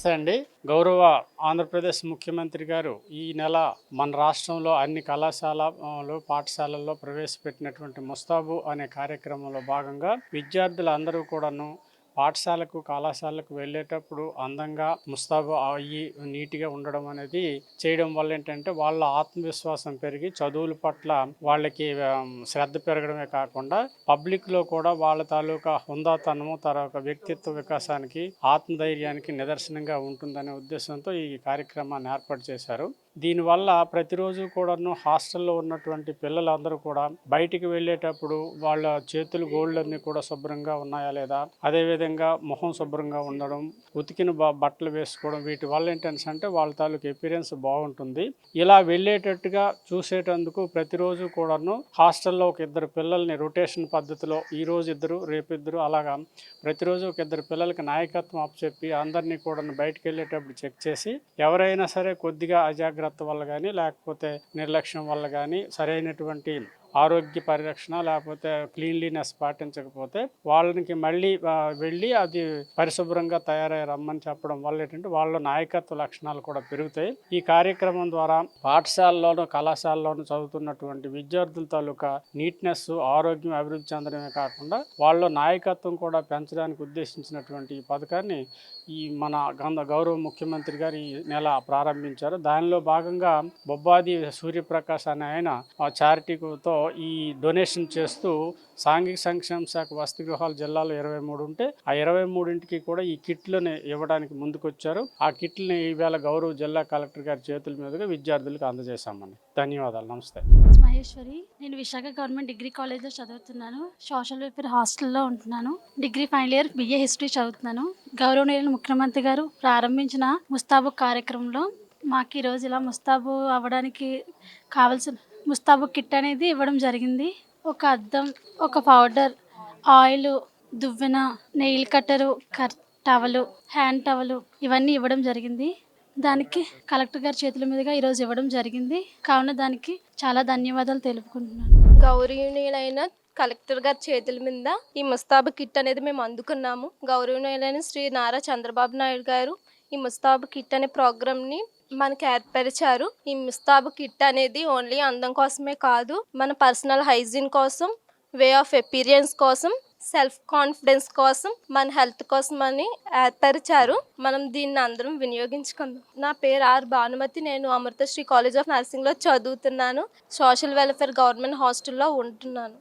నమస్తే అండి. గౌరవ ఆంధ్రప్రదేశ్ ముఖ్యమంత్రి గారు ఈ నెల మన రాష్ట్రంలో అన్ని పాఠశాలల్లో ప్రవేశపెట్టినటువంటి ముస్తాబు అనే కార్యక్రమంలో భాగంగా విద్యార్థులందరూ కూడాను పాఠశాలకు, కళాశాలకు వెళ్ళేటప్పుడు అందంగా ముస్తాబు అయ్యి నీట్‌గా ఉండడం అనేది చేయడం వల్ల ఏంటంటే వాళ్ళ ఆత్మవిశ్వాసం పెరిగి చదువుల పట్ల వాళ్ళకి శ్రద్ధ పెరగడమే కాకుండా పబ్లిక్‌లో కూడా వాళ్ళ తాలూకా హుందాతనము, తర్వాత వ్యక్తిత్వ వికాసానికి, ఆత్మధైర్యానికి నిదర్శనంగా ఉంటుందనే ఉద్దేశంతో ఈ కార్యక్రమాన్ని ఏర్పాటు చేశారు. దీనివల్ల ప్రతిరోజు కూడాను హాస్టల్లో ఉన్నటువంటి పిల్లలందరూ కూడా బయటికి వెళ్ళేటప్పుడు వాళ్ళ చేతులు గోళ్ళన్నీ కూడా శుభ్రంగా ఉన్నాయా లేదా, అదేవిధంగా మొహం శుభ్రంగా ఉండడం, ఉతికిన బట్టలు వేసుకోవడం, వీటి వల్ల ఏంటంటే వాళ్ళ తాలూకు ఎపీరియన్స్ బాగుంటుంది. ఇలా వెళ్ళేటట్టుగా చూసేటందుకు ప్రతిరోజు కూడాను హాస్టల్లో ఒక ఇద్దరు పిల్లల్ని రొటేషన్ పద్ధతిలో ఈరోజు ఇద్దరు, రేపు ఇద్దరు, అలాగా ప్రతిరోజు ఒక ఇద్దరు పిల్లలకి నాయకత్వం అప్పచెప్పి అందరినీ కూడా బయటకు వెళ్ళేటప్పుడు చెక్ చేసి ఎవరైనా సరే కొద్దిగా అజాగ్రత్త వల్ల కానీ, లేకపోతే నిర్లక్ష్యం వల్ల కానీ, సరైనటువంటి ఆరోగ్య పరిరక్షణ లేకపోతే క్లీన్లీనెస్ పాటించకపోతే వాళ్ళకి మళ్ళీ వెళ్ళి అది పరిశుభ్రంగా తయారై రమ్మని చెప్పడం వల్ల ఏంటంటే వాళ్ళ నాయకత్వ లక్షణాలు కూడా పెరుగుతాయి. ఈ కార్యక్రమం ద్వారా పాఠశాలలోనూ, కళాశాలలోనూ చదువుతున్నటువంటి విద్యార్థుల తాలూకా నీట్నెస్, ఆరోగ్యం అభివృద్ధి చెందడమే కాకుండా వాళ్ళ నాయకత్వం కూడా పెంచడానికి ఉద్దేశించినటువంటి ఈ పథకాన్ని మన గౌరవ ముఖ్యమంత్రి గారు ఈ నెల ప్రారంభించారు. దానిలో భాగంగా బొబ్బాది సూర్యప్రకాష్ అనే ఆయన చారిటీతో ఈ డొనేషన్ చేస్తూ సాంఘిక సంక్షేమ శాఖ వసతి గృహాలు జిల్లాలో 23 ఉంటే ఆ 23కి కూడా ఈ కిట్లను ఇవ్వడానికి ముందుకొచ్చారు. ఆ కిట్లని ఈవేళ గౌరవ జిల్లా కలెక్టర్ గారి చేతుల మీదుగా విద్యార్థులకు అందజేశామండి. ధన్యవాదాలు. నమస్తే. మహేశ్వరి. నేను విశాఖ గవర్నమెంట్ డిగ్రీ కాలేజ్లో చదువుతున్నాను. సోషల్ వెల్ఫేర్ హాస్టల్లో ఉంటున్నాను. Degree final year BA history చదువుతున్నాను. గౌరవనీయులు ముఖ్యమంత్రి గారు ప్రారంభించిన ముస్తాబు కార్యక్రమంలో మాకు ఈరోజు ఇలా ముస్తాబు అవ్వడానికి కావాల్సిన ముస్తాబు కిట్ అనేది ఇవ్వడం జరిగింది. ఒక అద్దం, ఒక పౌడర్, ఆయిల్, దువ్వెన, నెయిల్ కట్టరు, టవలు, హ్యాండ్ టవలు ఇవన్నీ ఇవ్వడం జరిగింది. దానికి కలెక్టర్ గారి చేతుల మీదుగా ఈరోజు ఇవ్వడం జరిగింది. కావున దానికి చాలా ధన్యవాదాలు తెలుపుకుంటున్నాను. గౌరవనీయులైన కలెక్టర్ గారి చేతుల మీద ఈ ముస్తాబు కిట్ అనేది మేము అందుకున్నాము. గౌరవనీయులైన శ్రీ నారా చంద్రబాబు నాయుడు గారు ఈ ముస్తాబు కిట్ అనే ప్రోగ్రామ్ని మనకి ఏర్పరిచారు. ఈ ముస్తాబు కిట్ అనేది ఓన్లీ అందం కోసమే కాదు, మన పర్సనల్ హైజీన్ కోసం, వే ఆఫ్ ఎపీరియన్స్ కోసం, సెల్ఫ్ కాన్ఫిడెన్స్ కోసం, మన హెల్త్ కోసం అని ఏర్పరిచారు. మనం దీన్ని అందరం వినియోగించుకుందాం. నా పేరు ఆర్ భానుమతి. నేను అమృతశ్రీ కాలేజ్ ఆఫ్ నర్సింగ్లో చదువుతున్నాను. సోషల్ వెల్ఫేర్ గవర్నమెంట్ హాస్టల్లో ఉంటున్నాను.